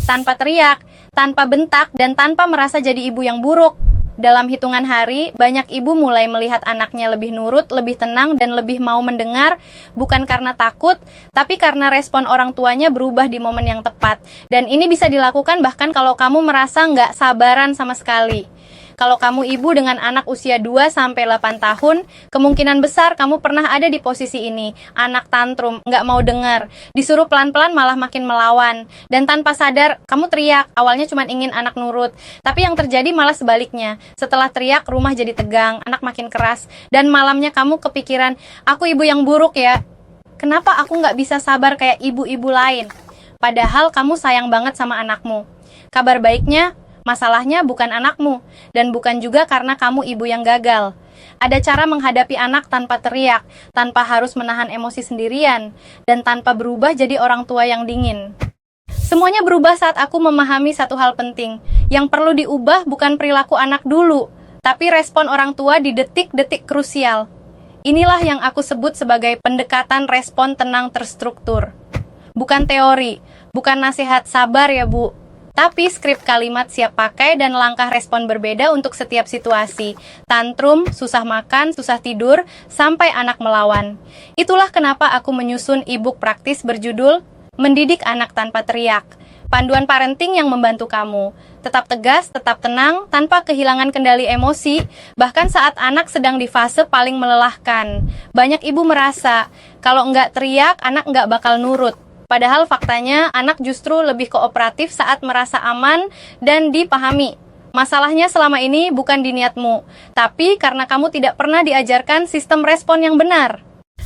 tanpa teriak, tanpa bentak, dan tanpa merasa jadi ibu yang buruk. Dalam hitungan hari, banyak ibu mulai melihat anaknya lebih nurut, lebih tenang, dan lebih mau mendengar, bukan karena takut, tapi karena respon orang tuanya berubah di momen yang tepat. Dan ini bisa dilakukan bahkan kalau kamu merasa nggak sabaran sama sekali. Kalau kamu ibu dengan anak usia 2-8 tahun, kemungkinan besar kamu pernah ada di posisi ini. Anak tantrum, nggak mau dengar, disuruh pelan-pelan malah makin melawan. Dan tanpa sadar, kamu teriak, awalnya cuma ingin anak nurut. Tapi yang terjadi malah sebaliknya. Setelah teriak, rumah jadi tegang, anak makin keras. Dan malamnya kamu kepikiran, aku ibu yang buruk ya. Kenapa aku nggak bisa sabar kayak ibu-ibu lain? Padahal kamu sayang banget sama anakmu. Kabar baiknya, masalahnya bukan anakmu, dan bukan juga karena kamu ibu yang gagal. Ada cara menghadapi anak tanpa teriak, tanpa harus menahan emosi sendirian, dan tanpa berubah jadi orang tua yang dingin. Semuanya berubah saat aku memahami satu hal penting. Yang perlu diubah bukan perilaku anak dulu, tapi respon orang tua di detik-detik krusial. Inilah yang aku sebut sebagai pendekatan respon tenang terstruktur. Bukan teori, bukan nasihat sabar ya Bu, tapi skrip kalimat siap pakai dan langkah respon berbeda untuk setiap situasi. Tantrum, susah makan, susah tidur, sampai anak melawan. Itulah kenapa aku menyusun e-book praktis berjudul Mendidik Anak Tanpa Teriak. Panduan parenting yang membantu kamu tetap tegas, tetap tenang, tanpa kehilangan kendali emosi, bahkan saat anak sedang di fase paling melelahkan. Banyak ibu merasa, kalau nggak teriak, anak nggak bakal nurut. Padahal faktanya anak justru lebih kooperatif saat merasa aman dan dipahami. Masalahnya selama ini bukan di niatmu, tapi karena kamu tidak pernah diajarkan sistem respon yang benar.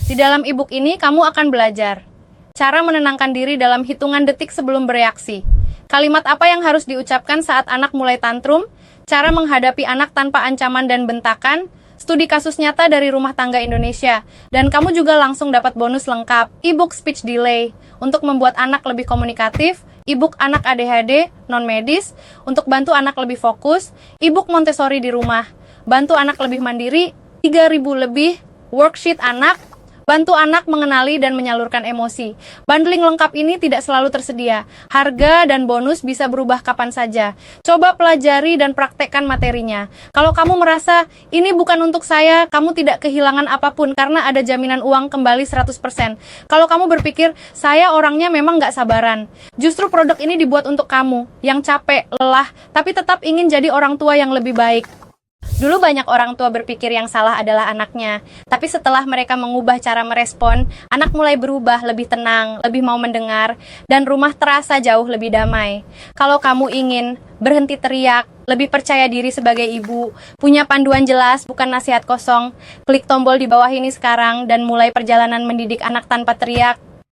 Di dalam e-book ini kamu akan belajar cara menenangkan diri dalam hitungan detik sebelum bereaksi. Kalimat apa yang harus diucapkan saat anak mulai tantrum, cara menghadapi anak tanpa ancaman dan bentakan, studi kasus nyata dari rumah tangga Indonesia, dan kamu juga langsung dapat bonus lengkap, e-book Speech Delay, untuk membuat anak lebih komunikatif, e-book Anak ADHD, non-medis, untuk bantu anak lebih fokus, e-book Montessori di rumah, bantu anak lebih mandiri, 3.000 lebih, worksheet anak, bantu anak mengenali dan menyalurkan emosi. Bundling lengkap ini tidak selalu tersedia. Harga dan bonus bisa berubah kapan saja. Coba pelajari dan praktekkan materinya. Kalau kamu merasa, ini bukan untuk saya, kamu tidak kehilangan apapun karena ada jaminan uang kembali 100%. Kalau kamu berpikir, saya orangnya memang nggak sabaran. Justru produk ini dibuat untuk kamu, yang capek, lelah, tapi tetap ingin jadi orang tua yang lebih baik. Dulu banyak orang tua berpikir yang salah adalah anaknya, tapi setelah mereka mengubah cara merespon, anak mulai berubah, lebih tenang, lebih mau mendengar, dan rumah terasa jauh lebih damai. Kalau kamu ingin berhenti teriak, lebih percaya diri sebagai ibu, punya panduan jelas, bukan nasihat kosong, klik tombol di bawah ini sekarang, dan mulai perjalanan mendidik anak tanpa teriak.